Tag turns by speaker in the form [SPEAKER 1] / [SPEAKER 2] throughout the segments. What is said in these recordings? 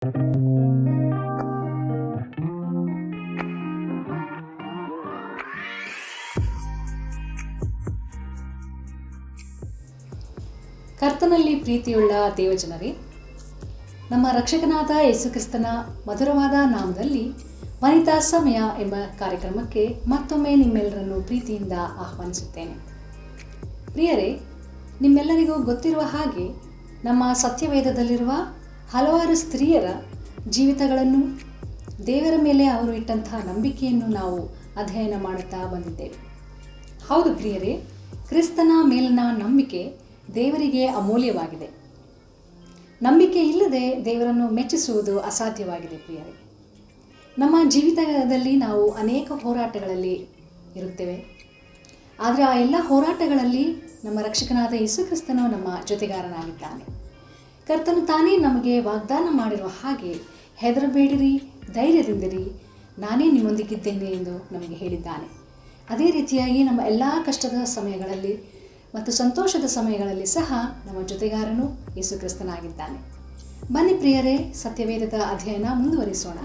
[SPEAKER 1] ಕರ್ತನಲ್ಲಿ ಪ್ರೀತಿಯುಳ್ಳ ದೇವಜನರೇ, ನಮ್ಮ ರಕ್ಷಕನಾದ ಯೇಸುಕ್ರಿಸ್ತನ ಮಧುರವಾದ ನಾಮದಲ್ಲಿ ವನಿತಾ ಸಮಯ ಎಂಬ ಕಾರ್ಯಕ್ರಮಕ್ಕೆ ಮತ್ತೊಮ್ಮೆ ನಿಮ್ಮೆಲ್ಲರನ್ನು ಪ್ರೀತಿಯಿಂದ ಆಹ್ವಾನಿಸುತ್ತೇನೆ. ಪ್ರಿಯರೇ, ನಿಮ್ಮೆಲ್ಲರಿಗೂ ಗೊತ್ತಿರುವ ಹಾಗೆ ನಮ್ಮ ಸತ್ಯವೇದದಲ್ಲಿರುವ ಹಲವಾರು ಸ್ತ್ರೀಯರ ಜೀವಿತಗಳನ್ನು, ದೇವರ ಮೇಲೆ ಅವರು ಇಟ್ಟಂತಹ ನಂಬಿಕೆಯನ್ನು ನಾವು ಅಧ್ಯಯನ ಮಾಡುತ್ತಾ ಬಂದಿದ್ದೇವೆ. ಹೌದು ಪ್ರಿಯರೇ, ಕ್ರಿಸ್ತನ ಮೇಲಿನ ನಂಬಿಕೆ ದೇವರಿಗೆ ಅಮೂಲ್ಯವಾಗಿದೆ. ನಂಬಿಕೆ ಇಲ್ಲದೆ ದೇವರನ್ನು ಮೆಚ್ಚಿಸುವುದು ಅಸಾಧ್ಯವಾಗಿದೆ. ಪ್ರಿಯರೇ, ನಮ್ಮ ಜೀವಿತದಲ್ಲಿ ನಾವು ಅನೇಕ ಹೋರಾಟಗಳಲ್ಲಿ ಇರುತ್ತೇವೆ. ಆದರೆ ಆ ಎಲ್ಲ ಹೋರಾಟಗಳಲ್ಲಿ ನಮ್ಮ ರಕ್ಷಕನಾದ ಯೇಸುಕ್ರಿಸ್ತನು ನಮ್ಮ ಜೊತೆಗಾರನಾಗಿದ್ದಾನೆ. ಕರ್ತನು ತಾನೇ ನಮಗೆ ವಾಗ್ದಾನ ಮಾಡಿರುವ ಹಾಗೆ, ಹೆದರಬೇಡಿರಿ, ಧೈರ್ಯದಿಂದಿರಿ, ನಾನೇ ನಿಮ್ಮೊಂದಿಗಿದ್ದೇನೆ ಎಂದು ನಮಗೆ ಹೇಳಿದ್ದಾನೆ. ಅದೇ ರೀತಿಯಾಗಿ ನಮ್ಮ ಎಲ್ಲ ಕಷ್ಟದ ಸಮಯಗಳಲ್ಲಿ ಮತ್ತು ಸಂತೋಷದ ಸಮಯಗಳಲ್ಲಿ ಸಹ ನಮ್ಮ ಜೊತೆಗಾರನು ಯೇಸುಕ್ರಿಸ್ತನಾಗಿದ್ದಾನೆ. ಬನ್ನಿ ಪ್ರಿಯರೇ, ಸತ್ಯವೇದದ ಅಧ್ಯಯನ ಮುಂದುವರಿಸೋಣ.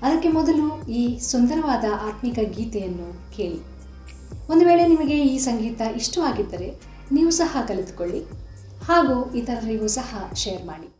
[SPEAKER 1] ಅದಕ್ಕೆ ಮೊದಲು ಈ ಸುಂದರವಾದ ಆತ್ಮಿಕ ಗೀತೆಯನ್ನು ಕೇಳಿ. ಒಂದು ವೇಳೆ ನಿಮಗೆ ಈ ಸಂಗೀತ ಇಷ್ಟವಾಗಿದ್ದರೆ ನೀವು ಸಹ ಕಲಿತುಕೊಳ್ಳಿ ಹಾಗೂ ಇತರರಿಗೂ ಸಹ ಶೇರ್ ಮಾಡಿ.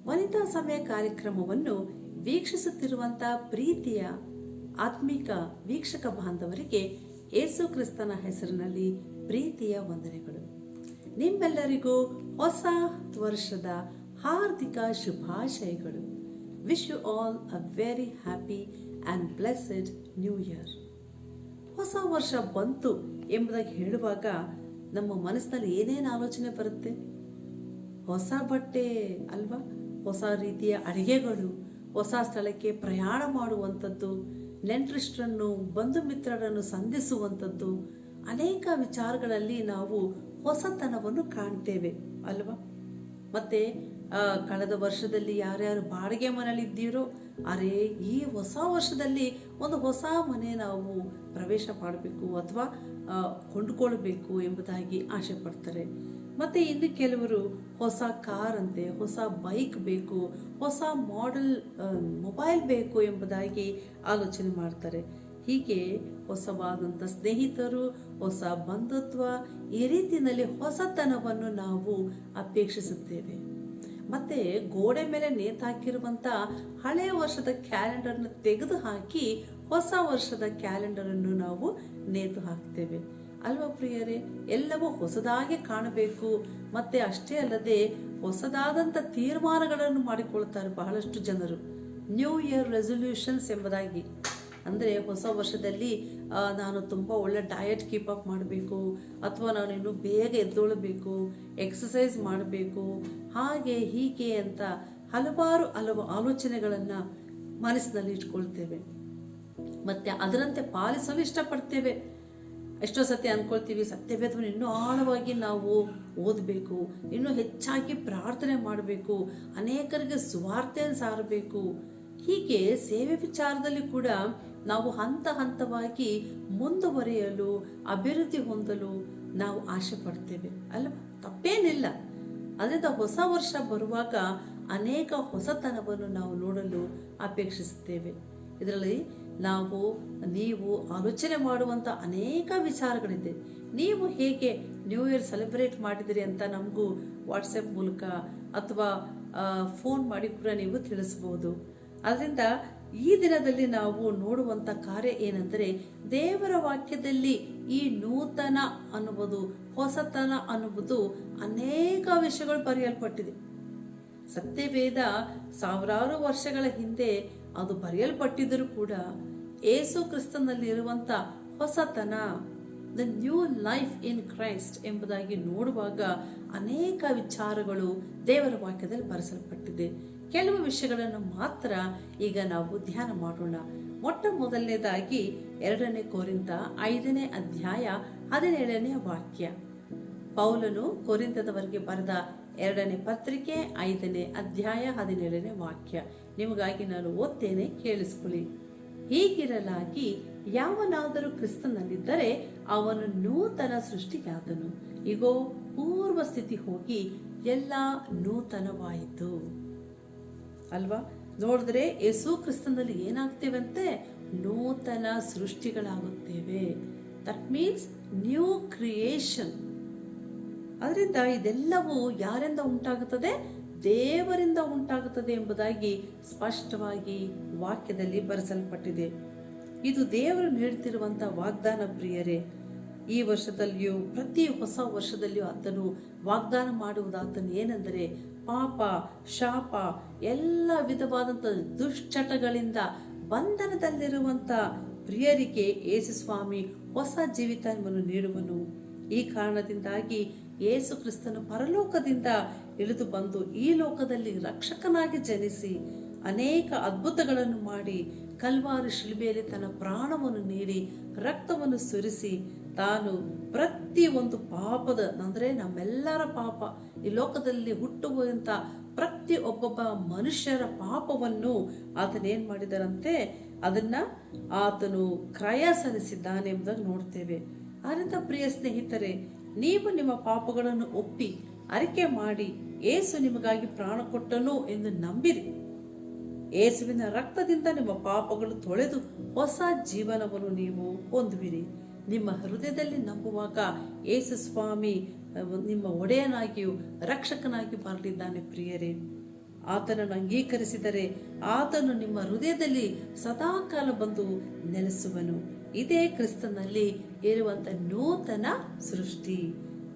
[SPEAKER 2] ವನಿತಾ ಸಮಯ ಕಾರ್ಯಕ್ರಮವನ್ನು ವೀಕ್ಷಿಸುತ್ತಿರುವಂತಹ ಪ್ರೀತಿಯ ಆತ್ಮಿಕ ವೀಕ್ಷಕ ಬಾಂಧವರಿಗೆ ಯೇಸು ಕ್ರಿಸ್ತನ ಹೆಸರಿನಲ್ಲಿ ಪ್ರೀತಿಯ ವಂದನೆಗಳು. ನಿಮ್ಮೆಲ್ಲರಿಗೂ ಹೊಸ ವರ್ಷದ ಹಾರ್ದಿಕ ಶುಭಾಶಯಗಳು. Wish you all a very happy and blessed new year. ಹೊಸ ವರ್ಷ ಬಂತು ಎಂಬುದಾಗಿ ಹೇಳುವಾಗ ನಮ್ಮ ಮನಸ್ಸಿನಲ್ಲಿ ಏನೇನು ಆಲೋಚನೆ ಬರುತ್ತೆ? ಹೊಸ ಬಟ್ಟೆ ಅಲ್ವಾ, ಹೊಸ ರೀತಿಯ ಅಡುಗೆಗಳು, ಹೊಸ ಸ್ಥಳಕ್ಕೆ ಪ್ರಯಾಣ ಮಾಡುವಂಥದ್ದು, ನೆಂಟರಿಷ್ಟರನ್ನು ಬಂಧು ಮಿತ್ರರನ್ನು ಸಂಧಿಸುವಂಥದ್ದು, ಅನೇಕ ವಿಚಾರಗಳಲ್ಲಿ ನಾವು ಹೊಸತನವನ್ನು ಕಾಣ್ತೇವೆ ಅಲ್ವಾ? ಮತ್ತೆ ಕಳೆದ ವರ್ಷದಲ್ಲಿ ಯಾರ್ಯಾರು ಬಾಡಿಗೆ ಮನೇಲಿ ಇದ್ದೀರೋ, ಅರೆ ಈ ಹೊಸ ವರ್ಷದಲ್ಲಿ ಒಂದು ಹೊಸ ಮನೆ ನಾವು ಪ್ರವೇಶ ಮಾಡಬೇಕು ಅಥವಾ ಕೊಂಡುಕೊಳ್ಬೇಕು ಎಂಬುದಾಗಿ ಆಸೆ ಪಡ್ತಾರೆ. ಮತ್ತೆ ಇನ್ನು ಕೆಲವರು ಹೊಸ ಕಾರ್ ಅಂತೆ, ಹೊಸ ಬೈಕ್ ಬೇಕು, ಹೊಸ ಮಾಡೆಲ್ ಮೊಬೈಲ್ ಬೇಕು ಎಂಬುದಾಗಿ ಆಲೋಚನೆ ಮಾಡ್ತಾರೆ. ಹೀಗೆ ಹೊಸವಾದಂಥ ಸ್ನೇಹಿತರು, ಹೊಸ ಬಂಧುತ್ವ, ಈ ರೀತಿಯಲ್ಲಿ ಹೊಸತನವನ್ನು ನಾವು ಅಪೇಕ್ಷಿಸುತ್ತೇವೆ. ಮತ್ತೆ ಗೋಡೆ ಮೇಲೆ ನೇತಾಕಿರುವಂಥ ಹಳೆಯ ವರ್ಷದ ಕ್ಯಾಲೆಂಡರ್ನ ತೆಗೆದು ಹಾಕಿ ಹೊಸ ವರ್ಷದ ಕ್ಯಾಲೆಂಡರನ್ನು ನಾವು ನೇತು ಹಾಕ್ತೇವೆ ಅಲ್ವಾ ಪ್ರಿಯರೇ? ಎಲ್ಲವೂ ಹೊಸದಾಗಿ ಕಾಣಬೇಕು. ಮತ್ತೆ ಅಷ್ಟೇ ಅಲ್ಲದೆ ಹೊಸದಾದಂಥ ತೀರ್ಮಾನಗಳನ್ನು ಮಾಡಿಕೊಳ್ತಾರೆ ಬಹಳಷ್ಟು ಜನರು. ನ್ಯೂ ಇಯರ್ ರೆಸೊಲ್ಯೂಷನ್ಸ್ ಎಂಬುದಾಗಿ, ಅಂದರೆ ಹೊಸ ವರ್ಷದಲ್ಲಿ ನಾನು ತುಂಬ ಒಳ್ಳೆ ಡಯಟ್ ಕೀಪ್ ಅಪ್ ಮಾಡಬೇಕು, ಅಥವಾ ನಾನು ಇನ್ನೂ ಬೇಗ ಎದ್ದೊಳ್ಬೇಕು, ಎಕ್ಸಸೈಸ್ ಮಾಡಬೇಕು, ಹಾಗೆ ಹೀಗೆ ಅಂತ ಹಲವು ಆಲೋಚನೆಗಳನ್ನು ಮನಸ್ಸಿನಲ್ಲಿ ಇಟ್ಕೊಳ್ತೇವೆ. ಮತ್ತು ಅದರಂತೆ ಪಾಲಿಸಲು ಇಷ್ಟಪಡ್ತೇವೆ. ಎಷ್ಟೋ ಸತಿ ಅಂದ್ಕೊಳ್ತೀವಿ, ಸತ್ಯವೇದವನ್ನು ಇನ್ನೂ ಆಳವಾಗಿ ನಾವು ಓದಬೇಕು, ಇನ್ನೂ ಹೆಚ್ಚಾಗಿ ಪ್ರಾರ್ಥನೆ ಮಾಡಬೇಕು, ಅನೇಕರಿಗೆ ಸುವಾರ್ತೆಯನ್ನು ಸಾರಬೇಕು. ಹೀಗೆ ಸೇವೆ ವಿಚಾರದಲ್ಲಿ ಕೂಡ ನಾವು ಹಂತ ಹಂತವಾಗಿ ಮುಂದುವರಿಯಲು, ಅಭಿವೃದ್ಧಿ ಹೊಂದಲು ನಾವು ಆಸೆ ಪಡ್ತೇವೆ ಅಲ್ವಾ? ತಪ್ಪೇನಿಲ್ಲ. ಅದರಿಂದ ಹೊಸ ವರ್ಷ ಬರುವಾಗ ಅನೇಕ ಹೊಸತನವನ್ನು ನಾವು ನೋಡಲು ಅಪೇಕ್ಷಿಸುತ್ತೇವೆ. ಇದರಲ್ಲಿ ನೀವು ಆಲೋಚನೆ ಮಾಡುವಂಥ ಅನೇಕ ವಿಚಾರಗಳಿದೆ. ನೀವು ಹೇಗೆ ನ್ಯೂ ಇಯರ್ ಸೆಲೆಬ್ರೇಟ್ ಮಾಡಿದಿರಿ ಅಂತ ನಮಗೂ ವಾಟ್ಸಪ್ ಮೂಲಕ ಅಥವಾ ಫೋನ್ ಮಾಡಿ ಕೂಡ ನೀವು ತಿಳಿಸ್ಬೋದು. ಅದರಿಂದ ಈ ದಿನದಲ್ಲಿ ನಾವು ನೋಡುವಂಥ ಕಾರ್ಯ ಏನೆಂದರೆ, ದೇವರ ವಾಕ್ಯದಲ್ಲಿ ಈ ನೂತನ ಅನ್ನುವುದು, ಹೊಸತನ ಅನ್ನುವುದು ಅನೇಕ ವಿಷಯಗಳು ಬರೆಯಲ್ಪಟ್ಟಿದೆ. ಸತ್ಯವೇದ ಸಾವಿರಾರು ವರ್ಷಗಳ ಹಿಂದೆ ಅದು ಬರೆಯಲ್ಪಟ್ಟಿದ್ದರೂ ಕೂಡ ಯೇಸು ಕ್ರಿಸ್ತನಲ್ಲಿ ಇರುವಂಥ ಹೊಸತನ, the new life in Christ ಎಂಬುದಾಗಿ ನೋಡುವಾಗ ಅನೇಕ ವಿಚಾರಗಳು ದೇವರ ವಾಕ್ಯದಲ್ಲಿ ಬರೆಸಲ್ಪಟ್ಟಿದೆ. ಕೆಲವು ವಿಷಯಗಳನ್ನು ಮಾತ್ರ ಈಗ ನಾವು ಧ್ಯಾನ ಮಾಡೋಣ. ಮೊಟ್ಟ ಮೊದಲನೇದಾಗಿ 2 ಕೊರಿಂಥ 5ನೇ ಅಧ್ಯಾಯ 17ನೇ ವಾಕ್ಯ. ಪೌಲನು ಕೊರಿಂಥದವರಿಗೆ ಬರೆದ 2ನೇ ಪತ್ರಿಕೆ 5ನೇ ಅಧ್ಯಾಯ 17ನೇ ವಾಕ್ಯ. ನಿಮಗಾಗಿ ನಾನು ಓದ್ತೇನೆ, ಕೇಳಿಸ್ಕೊಳ್ಳಿ. ಹೀಗಿರಲಾಗಿ ಯಾವನಾದರೂ ಕ್ರಿಸ್ತನಲ್ಲಿದ್ದರೆ ಅವನು ನೂತನ ಸೃಷ್ಟಿಯಾದನು, ಇಗೋ ಪೂರ್ವ ಸ್ಥಿತಿ ಹೋಗಿ ಎಲ್ಲ ನೂತನವಾಯಿತು. ಅಲ್ವಾ? ನೋಡಿದ್ರೆ ಯೇಸು ಕ್ರಿಸ್ತನಲ್ಲಿ ಏನಾಗ್ತೇವಂತೆ? ನೂತನ ಸೃಷ್ಟಿಗಳಾಗುತ್ತೇವೆ. That means new creation. ಅದರಿಂದ ಇದೆಲ್ಲವೂ ಯಾರಿಂದ ಉಂಟಾಗುತ್ತದೆ? ದೇವರಿಂದ ಉಂಟಾಗುತ್ತದೆ ಎಂಬುದಾಗಿ ಸ್ಪಷ್ಟವಾಗಿ ವಾಕ್ಯದಲ್ಲಿ ಬರೆಸಲ್ಪಟ್ಟಿದೆ. ಇದು ದೇವರು ನೀಡುತ್ತಿರುವಂಥ ವಾಗ್ದಾನ ಪ್ರಿಯರೇ. ಈ ವರ್ಷದಲ್ಲಿಯೂ ಪ್ರತಿ ಹೊಸ ವರ್ಷದಲ್ಲಿಯೂ ಆತನು ವಾಗ್ದಾನ ಮಾಡುವುದಾತನು ಏನೆಂದರೆ, ಪಾಪ, ಶಾಪ, ಎಲ್ಲ ವಿಧವಾದಂಥ ದುಶ್ಚಟಗಳಿಂದ ಬಂಧನದಲ್ಲಿರುವಂಥ ಪ್ರಿಯರಿಗೆ ಯೇಸು ಸ್ವಾಮಿ ಹೊಸ ಜೀವಿತವನ್ನು ನೀಡುವನು. ಈ ಕಾರಣದಿಂದಾಗಿ ಯೇಸು ಕ್ರಿಸ್ತನು ಪರಲೋಕದಿಂದ ಇಳಿದು ಬಂದು ಈ ಲೋಕದಲ್ಲಿ ರಕ್ಷಕನಾಗಿ ಜನಿಸಿ ಅನೇಕ ಅದ್ಭುತಗಳನ್ನು ಮಾಡಿ ಕಲ್ವಾರಿ ಶಿಲುಬೆಯಲ್ಲಿ ತನ್ನ ಪ್ರಾಣವನ್ನು ನೀಡಿ ರಕ್ತವನ್ನು ಸುರಿಸಿ ತಾನು ಪ್ರತಿ ಒಂದು ಪಾಪದ, ಅಂದರೆ ನಮ್ಮೆಲ್ಲರ ಪಾಪ, ಈ ಲೋಕದಲ್ಲಿ ಹುಟ್ಟುವಂಥ ಪ್ರತಿ ಒಬ್ಬೊಬ್ಬ ಮನುಷ್ಯರ ಪಾಪವನ್ನು ಆತನೇನು ಮಾಡಿದರಂತೆ, ಅದನ್ನು ಆತನು ಕ್ರಯ ಸಲ್ಲಿಸಿದ್ದಾನೆ ಎಂಬುದಾಗಿ ನೋಡ್ತೇವೆ. ಆದ್ದರಿಂದ ಪ್ರಿಯ ಸ್ನೇಹಿತರೆ, ನೀವು ನಿಮ್ಮ ಪಾಪಗಳನ್ನು ಒಪ್ಪಿ ಅರಿಕೆ ಮಾಡಿ ಏಸು ನಿಮಗಾಗಿ ಪ್ರಾಣ ಕೊಟ್ಟನು ಎಂದು ನಂಬಿರಿ. ಏಸುವಿನ ರಕ್ತದಿಂದ ನಿಮ್ಮ ಪಾಪಗಳು ತೊಳೆದು ಹೊಸ ಜೀವನವನ್ನು ನೀವು ಹೊಂದುವಿರಿ. ನಿಮ್ಮ ಹೃದಯದಲ್ಲಿ ನಂಬುವಾಗ ಯೇಸು ಸ್ವಾಮಿ ನಿಮ್ಮ ಒಡೆಯನಾಗಿಯೂ ರಕ್ಷಕನಾಗಿ ಬರಲಿದ್ದಾನೆ ಪ್ರಿಯರೇ. ಆತನನ್ನು ಅಂಗೀಕರಿಸಿದರೆ ಆತನು ನಿಮ್ಮ ಹೃದಯದಲ್ಲಿ ಸದಾಕಾಲ ಬಂದು ನೆಲೆಸುವನು. ಇದೇ ಕ್ರಿಸ್ತನಲ್ಲಿ ಇರುವಂಥ ನೂತನ ಸೃಷ್ಟಿ.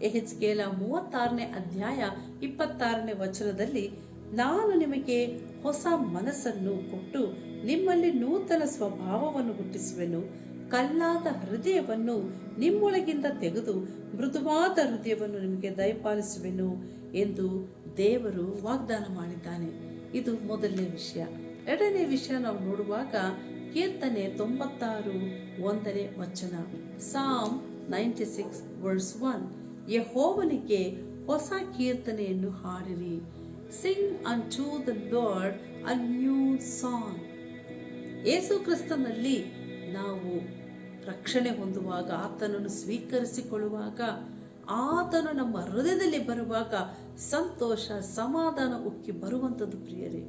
[SPEAKER 2] ಯೆಹೆಜ್ಕೇಲ 36ನೇ ಅಧ್ಯಾಯ 26ನೇ ವಚನದಲ್ಲಿ, ನಾನು ನಿಮಗೆ ಹೊಸ ಮನಸ್ಸನ್ನು ಕೊಟ್ಟು ನಿಮ್ಮಲ್ಲಿ ನೂತನ ಸ್ವಭಾವವನ್ನು ಹುಟ್ಟಿಸುವೆನು, ಕಲ್ಲಾದ ಹೃದಯವನ್ನು ನಿಮ್ಮೊಳಗಿಂದ ತೆಗೆದು ಮೃದುವಾದ ಹೃದಯವನ್ನು ನಿಮಗೆ ದಯಪಾಲಿಸುವೆನು ಎಂದು ದೇವರು ವಾಗ್ದಾನ ಮಾಡಿದ್ದಾನೆ. ಇದು ಮೊದಲನೇ ವಿಷಯ. ಎರಡನೇ ವಿಷಯ ನಾವು ನೋಡುವಾಗ ಕೀರ್ತನೆ 96 1ನೇ ವಚನ, ಸಾಮ್ 96 ವರ್ಸ್ 1, ಯೆಹೋವನಿಗೆ ಹೊಸ ಕೀರ್ತನೆಯನ್ನು ಹಾಡಿರಿ, Singh unto the Lord a new song. ಯೇಸು ಕ್ರಿಸ್ತನಲ್ಲಿ ನಾವು ರಕ್ಷಣೆ ಹೊಂದುವಾಗ, ಆತನನ್ನು ಸ್ವೀಕರಿಸಿಕೊಳ್ಳುವಾಗ, ಆತನು ನಮ್ಮ ಹೃದಯದಲ್ಲಿ ಬರುವಾಗ ಸಂತೋಷ, ಸಮಾಧಾನ ಉಕ್ಕಿ ಬರುವಂಥದ್ದು ಪ್ರಿಯರೇ.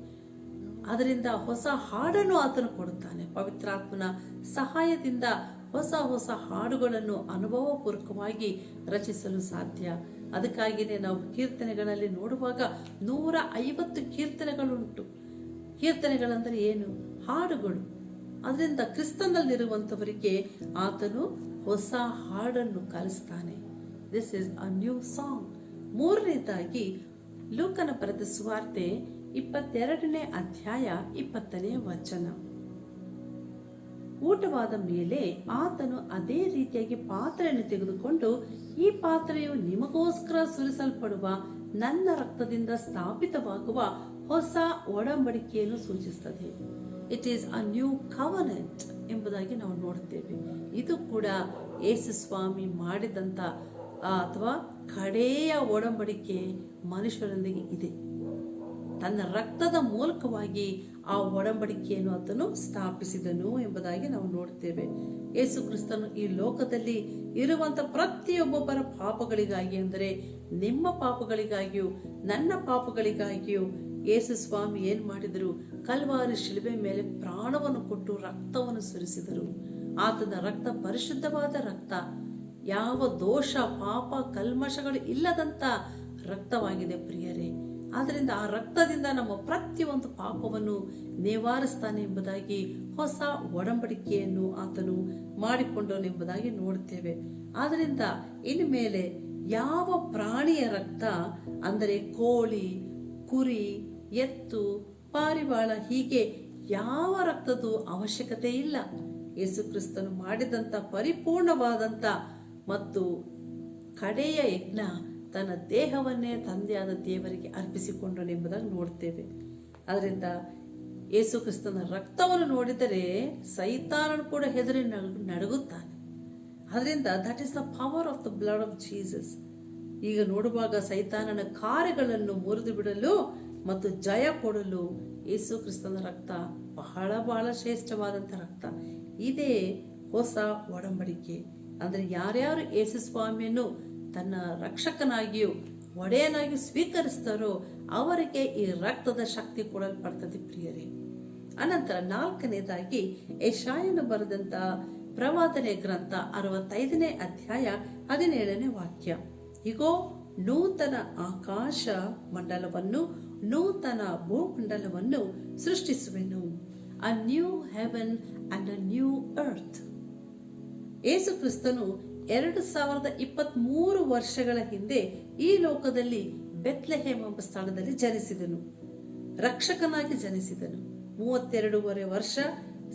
[SPEAKER 2] ಅದರಿಂದ ಹೊಸ ಹಾಡನ್ನು ಆತನು ಕೊಡುತ್ತಾನೆ. ಪವಿತ್ರಾತ್ಮನ ಸಹಾಯದಿಂದ ಹೊಸ ಹೊಸ ಹಾಡುಗಳನ್ನು ಅನುಭವಪೂರ್ವಕವಾಗಿ ರಚಿಸಲು ಸಾಧ್ಯ. ಅದಕ್ಕಾಗಿಯೇ ನಾವು ಕೀರ್ತನೆಗಳಲ್ಲಿ ನೋಡುವಾಗ 150 ಕೀರ್ತನೆಗಳುಂಟು. ಕೀರ್ತನೆಗಳಂದರೆ ಏನು? ಹಾಡುಗಳು. ಅದರಿಂದ ಕ್ರಿಸ್ತನಲ್ಲಿರುವಂಥವರಿಗೆ ಆತನು ಹೊಸ ಹಾಡನ್ನು ಕಲಿಸ್ತಾನೆ. This is a new song. ಮೂರನೇದಾಗಿ ಲೂಕನ ಬರೆದ ಸುವಾರ್ತೆ 22ನೇ ಅಧ್ಯಾಯ 20ನೇ ವಚನ. ಊಟವಾದ ಮೇಲೆ ಆತನು ಅದೇ ರೀತಿಯಾಗಿ ಪಾತ್ರೆಯನ್ನು ತೆಗೆದುಕೊಂಡು, ಈ ಪಾತ್ರೆಯು ನಿಮಗೋಸ್ಕರ ಸುರಿಸಲ್ಪಡುವ ನನ್ನ ರಕ್ತದಿಂದ ಸ್ಥಾಪಿತವಾಗುವ ಹೊಸ ಒಡಂಬಡಿಕೆಯನ್ನು ಸೂಚಿಸುತ್ತದೆ. It is a new covenant ಎಂಬುದಾಗಿ ನಾವು ನೋಡುತ್ತೇವೆ. ಇದು ಕೂಡ ಯೇಸು ಸ್ವಾಮಿ ಮಾಡಿದಂಥ ಅಥವಾ ಕಡೆಯ ಒಡಂಬಡಿಕೆ ಮನುಷ್ಯರೊಂದಿಗೆ ಇದೆ. ತನ್ನ ರಕ್ತದ ಮೂಲಕವಾಗಿ ಆ ಒಡಂಬಡಿಕೆಯನ್ನು ಆತನು ಸ್ಥಾಪಿಸಿದನು ಎಂಬುದಾಗಿ ನಾವು ನೋಡುತ್ತೇವೆ. ಯೇಸು ಕ್ರಿಸ್ತನು ಈ ಲೋಕದಲ್ಲಿ ಇರುವಂತ ಪ್ರತಿಯೊಬ್ಬೊಬ್ಬರ ಪಾಪಗಳಿಗಾಗಿ, ಅಂದರೆ ನಿಮ್ಮ ಪಾಪಗಳಿಗಾಗಿಯೂ ನನ್ನ ಪಾಪಗಳಿಗಾಗಿಯೂ ಯೇಸು ಸ್ವಾಮಿ ಏನ್ ಮಾಡಿದರು? ಕಲ್ವಾರಿ ಶಿಲುಬೆ ಮೇಲೆ ಪ್ರಾಣವನ್ನು ಕೊಟ್ಟು ರಕ್ತವನ್ನು ಸುರಿಸಿದರು. ಆತನ ರಕ್ತ ಪರಿಶುದ್ಧವಾದ ರಕ್ತ, ಯಾವ ದೋಷ, ಪಾಪ, ಕಲ್ಮಶಗಳು ಇಲ್ಲದಂತ ರಕ್ತವಾಗಿದೆ ಪ್ರಿಯರೇ. ಆದ್ದರಿಂದ ಆ ರಕ್ತದಿಂದ ನಮ್ಮ ಪ್ರತಿಯೊಂದು ಪಾಪವನ್ನು ನಿವಾರಿಸ್ತಾನೆ ಎಂಬುದಾಗಿ ಹೊಸ ಒಡಂಬಡಿಕೆಯನ್ನು ಆತನು ಮಾಡಿಕೊಂಡನು ಎಂಬುದಾಗಿ ನೋಡುತ್ತೇವೆ. ಆದ್ದರಿಂದ ಇನ್ನು ಮೇಲೆ ಯಾವ ಪ್ರಾಣಿಯ ರಕ್ತ, ಅಂದರೆ ಕೋಳಿ, ಕುರಿ, ಎತ್ತು, ಪಾರಿವಾಳ, ಹೀಗೆ ಯಾವ ರಕ್ತದ ಅವಶ್ಯಕತೆ ಇಲ್ಲ. ಯೇಸು ಕ್ರಿಸ್ತನು ಮಾಡಿದಂತ ಪರಿಪೂರ್ಣವಾದಂತ ಮತ್ತು ಕಡೆಯ ಯಜ್ಞ ತನ್ನ ದೇಹವನ್ನೇ ತಂದೆಯಾದ ದೇವರಿಗೆ ಅರ್ಪಿಸಿಕೊಂಡನು ಎಂಬುದಾಗಿ ನೋಡ್ತೇವೆ. ಅದರಿಂದ ಯೇಸು ಕ್ರಿಸ್ತನ ರಕ್ತವನ್ನು ನೋಡಿದರೆ ಸೈತಾನನು ಕೂಡ ಹೆದರಿ ನಡುಗುತ್ತಾನೆ. ಅದರಿಂದ that is the power of the blood of Jesus. ಈಗ ನೋಡುವಾಗ ಸೈತಾನನ ಕಾರ್ಯಗಳನ್ನು ಮುರಿದು ಬಿಡಲು ಮತ್ತು ಜಯ ಕೊಡಲು ಯೇಸು ಕ್ರಿಸ್ತನ ರಕ್ತ ಬಹಳ ಬಹಳ ಶ್ರೇಷ್ಠವಾದಂಥ ರಕ್ತ. ಇದೇ ಹೊಸ ಒಡಂಬಡಿಕೆ. ಅಂದರೆ ಯಾರ್ಯಾರು ಯೇಸು ಸ್ವಾಮಿಯನ್ನು ತನ್ನ ರಕ್ಷಕನಾಗಿಯೂ ಒಡೆಯನಾಗಿ ಸ್ವೀಕರಿಸ್ತಾರೋ ಅವರಿಗೆ ಈ ರಕ್ತದ ಶಕ್ತಿ ಕೊಡಲ್ಪಡ್ತದೆ ಪ್ರಿಯರೇ. ಅನಂತರ 4ನೇದಾಗಿ ಯೆಶಾಯನು ಬರೆದಂತ ಪ್ರವಾದನೆ ಗ್ರಂಥ 65ನೇ ಅಧ್ಯಾಯ 17ನೇ ವಾಕ್ಯ. ಇಗೋ, ನೂತನ ಆಕಾಶ ಮಂಡಲವನ್ನು ನೂತನ ಭೂಮಂಡಲವನ್ನು ಸೃಷ್ಟಿಸುವೆನು. A new heaven and a new earth. Yesu ಕ್ರಿಸ್ತನು 2023 ವರ್ಷಗಳ ಹಿಂದೆ ಈ ಲೋಕದಲ್ಲಿ ಬೆತ್ಲೆಹೇಮ್ ಎಂಬ ಸ್ಥಳದಲ್ಲಿ ಜನಿಸಿದನು. ರಕ್ಷಕನಾಗಿ ಜನಿಸಿದನು. 32 ವರ್ಷ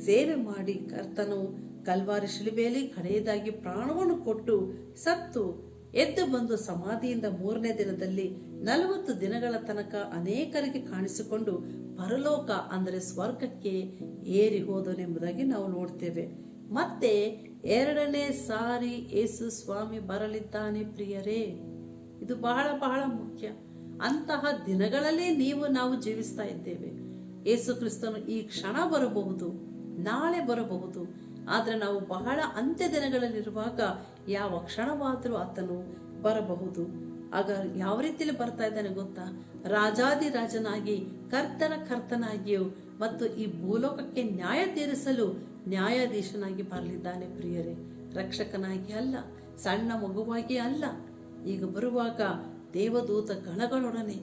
[SPEAKER 2] ಸೇವೆ ಮಾಡಿ ಕರ್ತನು ಕಲ್ವಾರಿ ಶಿಲುಬೆಯಲ್ಲಿ ಕಡೆಯದಾಗಿ ಪ್ರಾಣವನ್ನು ಕೊಟ್ಟು ಸತ್ತು ಎದ್ದು ಬಂದು ಸಮಾಧಿಯಿಂದ 3ನೇ ದಿನದಲ್ಲಿ 40 ದಿನಗಳ ತನಕ ಅನೇಕರಿಗೆ ಕಾಣಿಸಿಕೊಂಡು ಪರಲೋಕ, ಅಂದರೆ ಸ್ವರ್ಗಕ್ಕೆ ಏರಿ ಹೋದನೆಂಬುದಾಗಿ ನಾವು ನೋಡ್ತೇವೆ. ಮತ್ತೆ 2ನೇ ಸಾರಿ ಯೇಸು ಸ್ವಾಮಿ ಬರಲಿದ್ದಾನೆ ಪ್ರಿಯರೇ. ಇದು ಬಹಳ ಬಹಳ ಮುಖ್ಯ. ಅಂತಹ ದಿನಗಳಲ್ಲಿ ನಾವು ಜೀವಿಸ್ತಾ ಇದ್ದೇವೆ. ಯೇಸು ಕ್ರಿಸ್ತನು ಈ ಕ್ಷಣ ಬರಬಹುದು, ನಾಳೆ ಬರಬಹುದು. ಆದ್ರೆ ನಾವು ಬಹಳ ಅಂತ್ಯ ದಿನಗಳಲ್ಲಿರುವಾಗ ಯಾವ ಕ್ಷಣವಾದರೂ ಆತನು ಬರಬಹುದು. ಆಗ ಯಾವ ರೀತಿಯಲ್ಲಿ ಬರ್ತಾ ಇದ್ದಾನೆ ಗೊತ್ತಾ? ರಾಜಾದಿ ರಾಜನಾಗಿ, ಕರ್ತನಾಗಿಯೂ ಮತ್ತು ಈ ಭೂಲೋಕಕ್ಕೆ ನ್ಯಾಯ ತೀರಿಸಲು ನ್ಯಾಯಾಧೀಶನಾಗಿ ಬರಲಿದ್ದಾನೆ ಪ್ರಿಯರೇ. ರಕ್ಷಕನಾಗಿ ಅಲ್ಲ, ಸಣ್ಣ ಮಗುವಾಗಿ ಅಲ್ಲ. ಈಗ ಬರುವಾಗ ದೇವದೂತ ಗಣಗಳೊಡನೆ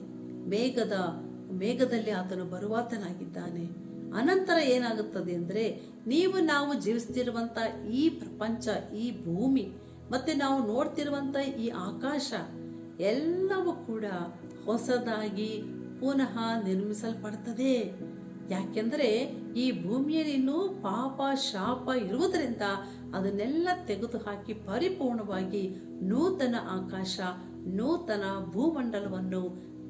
[SPEAKER 2] ಮೇಘದಲ್ಲಿ ಆತನು ಬರುವಾತನಾಗಿದ್ದಾನೆ. ಅನಂತರ ಏನಾಗುತ್ತದೆ ಅಂದ್ರೆ, ನಾವು ಜೀವಿಸ್ತಿರುವಂತ ಈ ಪ್ರಪಂಚ, ಈ ಭೂಮಿ, ಮತ್ತೆ ನಾವು ನೋಡ್ತಿರುವಂತ ಈ ಆಕಾಶ ಎಲ್ಲವೂ ಕೂಡ ಹೊಸದಾಗಿ ಪುನಃ ನಿರ್ಮಿಸಲ್ಪಡ್ತದೆ. ಯಾಕೆಂದ್ರೆ ಈ ಭೂಮಿಯಲ್ಲಿ ಇನ್ನೂ ಪಾಪ, ಶಾಪ ಇರುವುದರಿಂದ ಅದನ್ನೆಲ್ಲ ತೆಗೆದು ಹಾಕಿ ಪರಿಪೂರ್ಣವಾಗಿ ನೂತನ ಆಕಾಶ, ನೂತನ ಭೂಮಂಡಲವನ್ನು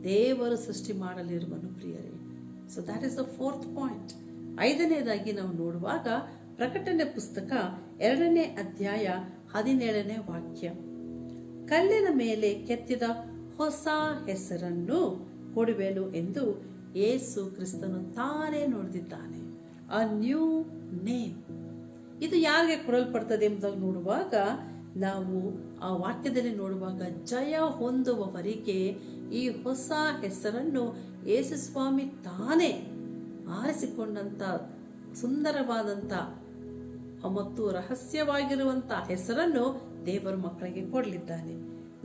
[SPEAKER 2] ದೇವರು ಸೃಷ್ಟಿ ಮಾಡಲಿರುವನು ಪ್ರಿಯರೇ. So that is the 4th point. 5ನೇದಾಗಿ ನಾವು ನೋಡುವಾಗ ಪ್ರಕಟಣೆ ಪುಸ್ತಕ 2ನೇ ಅಧ್ಯಾಯ 17ನೇ ವಾಕ್ಯ. ಕಲ್ಲಿನ ಮೇಲೆ ಕೆತ್ತಿದ ಹೊಸ ಹೆಸರನ್ನು ಕೊಡುವೆನು ಎಂದು ಯೇಸು ಕ್ರಿಸ್ತನು ತಾನೇ ನುಡಿದಿದ್ದಾನೆ. A new name. ಇದು ಯಾರಿಗೆ ಕೊಡಲ್ಪಡ್ತದೆ ಎಂಬುದಾಗಿ ನೋಡುವಾಗ, ನಾವು ಆ ವಾಕ್ಯದಲ್ಲಿ ನೋಡುವಾಗ, ಜಯ ಹೊಂದುವವರಿಗೆ ಈ ಹೊಸ ಹೆಸರನ್ನು ಯೇಸು ಸ್ವಾಮಿ ತಾನೇ ಆರಿಸಿಕೊಂಡಂತ ಸುಂದರವಾದಂಥ ಮತ್ತು ರಹಸ್ಯವಾಗಿರುವಂಥ ಹೆಸರನ್ನು ದೇವರ ಮಕ್ಕಳಿಗೆ ಕೊಡಲಿದ್ದಾನೆ.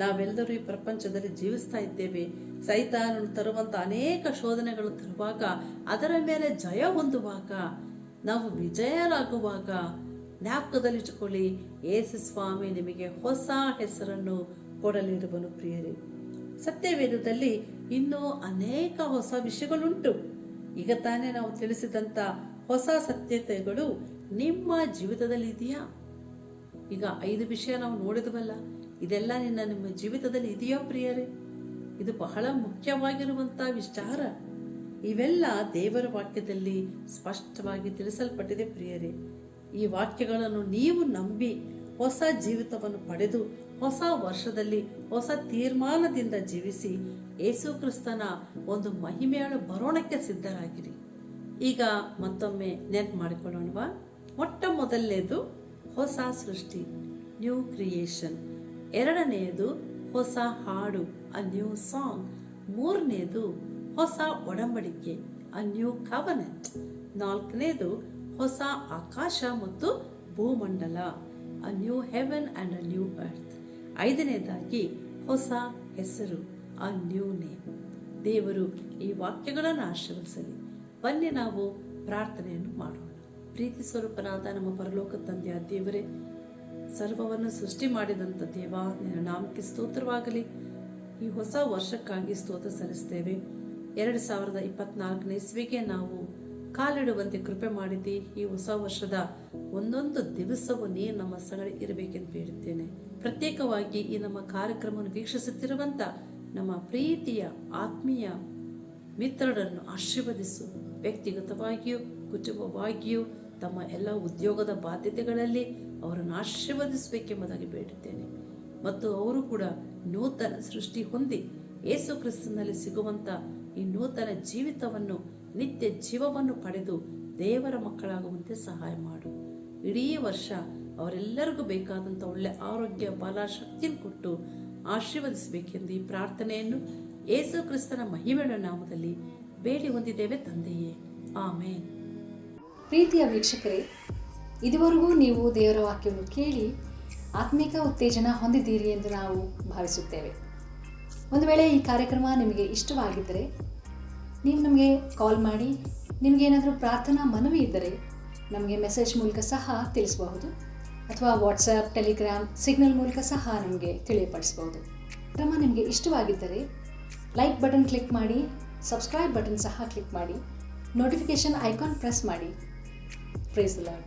[SPEAKER 2] ನಾವೆಲ್ಲರೂ ಈ ಪ್ರಪಂಚದಲ್ಲಿ ಜೀವಿಸ್ತಾ ಇದ್ದೇವೆ. ಸೈತಾನನು ತರುವಂಥ ಅನೇಕ ಶೋಧನೆಗಳು ತರುವಾಗ, ಅದರ ಮೇಲೆ ಜಯ ಹೊಂದುವಾಗ, ನಾವು ವಿಜಯರಾಗುವಾಗ ಜ್ಞಾಪಕದಲ್ಲಿಟ್ಟುಕೊಳ್ಳಿ, ಯೇಸು ಸ್ವಾಮಿ ನಿಮಗೆ ಹೊಸ ಹೆಸರನ್ನು ಕೊಡಲಿರುವನು. ಪ್ರಿಯರೇ, ಸತ್ಯವೇದದಲ್ಲಿ ಇನ್ನೂ ಅನೇಕ ಹೊಸ ವಿಷಯಗಳುಂಟು. ಈಗ ತಾನೇ ನಾವು ತಿಳಿಸಿದಂಥ ಹೊಸ ಸತ್ಯತೆಗಳು ನಿಮ್ಮ ಜೀವಿತದಲ್ಲಿ ಇದೆಯಾ? ಈಗ 5 ವಿಷಯ ನಾವು ನೋಡಿದ್ವಲ್ಲ, ಇದೆಲ್ಲ ನಿಮ್ಮ ಜೀವಿತದಲ್ಲಿ ಇದೆಯೋ ಪ್ರಿಯರೇ? ಇದು ಬಹಳ ಮುಖ್ಯವಾಗಿರುವಂಥ ವಿಚಾರ. ಇವೆಲ್ಲ ದೇವರ ವಾಕ್ಯದಲ್ಲಿ ಸ್ಪಷ್ಟವಾಗಿ ತಿಳಿಸಲ್ಪಟ್ಟಿದೆ ಪ್ರಿಯರೇ. ಈ ವಾಕ್ಯಗಳನ್ನು ನೀವು ನಂಬಿ ಹೊಸ ಜೀವಿತವನ್ನು ಪಡೆದು ಹೊಸ ವರ್ಷದಲ್ಲಿ ಹೊಸ ತೀರ್ಮಾನದಿಂದ ಜೀವಿಸಿ ಯೇಸು ಕ್ರಿಸ್ತನ ಒಂದು ಮಹಿಮೆಯ ಬರೋಣಕ್ಕೆ ಸಿದ್ಧರಾಗಿರಿ. ಈಗ ಮತ್ತೊಮ್ಮೆ ನೆನಪು ಮಾಡಿಕೊಳ್ಳೋಣವಾ? ಮೊಟ್ಟ ಮೊದಲನೇದು ಹೊಸ ಸೃಷ್ಟಿ, ನ್ಯೂ ಕ್ರಿಯೇಷನ್. 2ನೇದು ಹೊಸ ಹಾಡು, ಅ ನ್ಯೂ ಸಾಂಗ್. 3ನೇದು ಹೊಸ ಒಡಂಬಡಿಕೆ, ಅ ನ್ಯೂ ಕವನೆಂಟ್. 4ನೇದು ಹೊಸ ಆಕಾಶ ಮತ್ತು ಭೂಮಂಡಲ, a new heaven and a new earth. 5ನೇದಾಗಿ ಹೊಸ ಹೆಸರು, ಅ ನ್ಯೂ ನೇಮ್. ದೇವರು ಈ ವಾಕ್ಯಗಳನ್ನು ಆಶೀರ್ವದಿಸಲಿ. ಬನ್ನಿ ನಾವು ಪ್ರಾರ್ಥನೆಯನ್ನು ಮಾಡೋಣ. ಪ್ರೀತಿ ಸ್ವರೂಪನಾದ ನಮ್ಮ ಪರಲೋಕ ತಂದೆಯ ದೇವರೇ, ಸರ್ವವನ್ನು ಸೃಷ್ಟಿ ಮಾಡಿದಂಥ ದೇವ, ನಿನ್ನ ನಾಮಕ್ಕೆ ಸ್ತೋತ್ರವಾಗಲಿ. ಈ ಹೊಸ ವರ್ಷಕ್ಕಾಗಿ ಸ್ತೋತ್ರ ಸಲ್ಲಿಸ್ತೇವೆ. 2024ನೇ ಇಸ್ವಿಗೆ ನಾವು ಕಾಲಿಡುವಂತೆ ಕೃಪೆ ಮಾಡಿದ್ದಿ. ಈ ಹೊಸ ವರ್ಷದ ಒಂದೊಂದು ದಿವಸವೂ ನೀನು ನಮ್ಮ ಸಂಗಡ ಇರಬೇಕೆಂದು ಬೇಡುತ್ತೇನೆ. ಪ್ರತ್ಯೇಕವಾಗಿ ಈ ನಮ್ಮ ಕಾರ್ಯಕ್ರಮವನ್ನು ವೀಕ್ಷಿಸುತ್ತಿರುವಂತ ನಮ್ಮ ಪ್ರೀತಿಯ ಆತ್ಮೀಯ ಮಿತ್ರರನ್ನು ಆಶೀರ್ವದಿಸು. ವ್ಯಕ್ತಿಗತವಾಗಿಯೂ ಕುಟುಂಬವಾಗಿಯೂ ತಮ್ಮ ಎಲ್ಲ ಉದ್ಯೋಗದ ಬಾಧ್ಯತೆಗಳಲ್ಲಿ ಅವರನ್ನು ಆಶೀರ್ವದಿಸಬೇಕೆಂಬುದಾಗಿ ಬೇಡುತ್ತೇನೆ. ಮತ್ತು ಅವರು ಕೂಡ ನೂತನ ಸೃಷ್ಟಿ ಹೊಂದಿ ಯೇಸು ಕ್ರಿಸ್ತನಲ್ಲಿ ಸಿಗುವಂತ ಈ ನೂತನ ಜೀವಿತವನ್ನು, ನಿತ್ಯ ಜೀವವನ್ನು ಪಡೆದು ದೇವರ ಮಕ್ಕಳಾಗುವಂತೆ ಸಹಾಯ ಮಾಡು. ಇಡೀ ವರ್ಷ ಅವರೆಲ್ಲರಿಗೂ ಬೇಕಾದಂಥ ಒಳ್ಳೆ ಆರೋಗ್ಯ, ಬಲ, ಶಕ್ತಿಯನ್ನು ಕೊಟ್ಟು ಆಶೀರ್ವದಿಸಬೇಕೆಂದು ಈ ಪ್ರಾರ್ಥನೆಯನ್ನು ಯೇಸು ಕ್ರಿಸ್ತನ ಮಹಿಮೆಯ ನಾಮದಲ್ಲಿ ಬೇಡಿ ಹೊಂದಿದ್ದೇವೆ ತಂದೆಯೇ, ಆಮೇನ್.
[SPEAKER 1] ಪ್ರೀತಿಯ ವೀಕ್ಷಕರೇ, ಇದುವರೆಗೂ ನೀವು ದೇವರ ವಾಕ್ಯವನ್ನು ಕೇಳಿ ಆತ್ಮಿಕ ಉತ್ತೇಜನ ಹೊಂದಿದ್ದೀರಿ ಎಂದು ನಾವು ಭಾವಿಸುತ್ತೇವೆ. ಒಂದು ವೇಳೆ ಈ ಕಾರ್ಯಕ್ರಮ ನಿಮಗೆ ಇಷ್ಟವಾಗಿದ್ದರೆ ನೀವು ನಮಗೆ ಕಾಲ್ ಮಾಡಿ, ನಿಮಗೇನಾದರೂ ಪ್ರಾರ್ಥನಾ ಮನವಿ ಇದ್ದರೆ ನಮಗೆ ಮೆಸೇಜ್ ಮೂಲಕ ಸಹ ತಿಳಿಸಬಹುದು, ಅಥವಾ ವಾಟ್ಸಪ್, ಟೆಲಿಗ್ರಾಮ್, ಸಿಗ್ನಲ್ ಮೂಲಕ ಸಹ ನಮಗೆ ತಿಳಿಯಪಡಿಸಬಹುದು. ಕ್ರಮ ನಿಮಗೆ ಇಷ್ಟವಾಗಿದ್ದರೆ ಲೈಕ್ ಬಟನ್ ಕ್ಲಿಕ್ ಮಾಡಿ, ಸಬ್ಸ್ಕ್ರೈಬ್ ಬಟನ್ ಸಹ ಕ್ಲಿಕ್ ಮಾಡಿ, ನೋಟಿಫಿಕೇಷನ್ ಐಕಾನ್ ಪ್ರೆಸ್ ಮಾಡಿ. Praise the lord.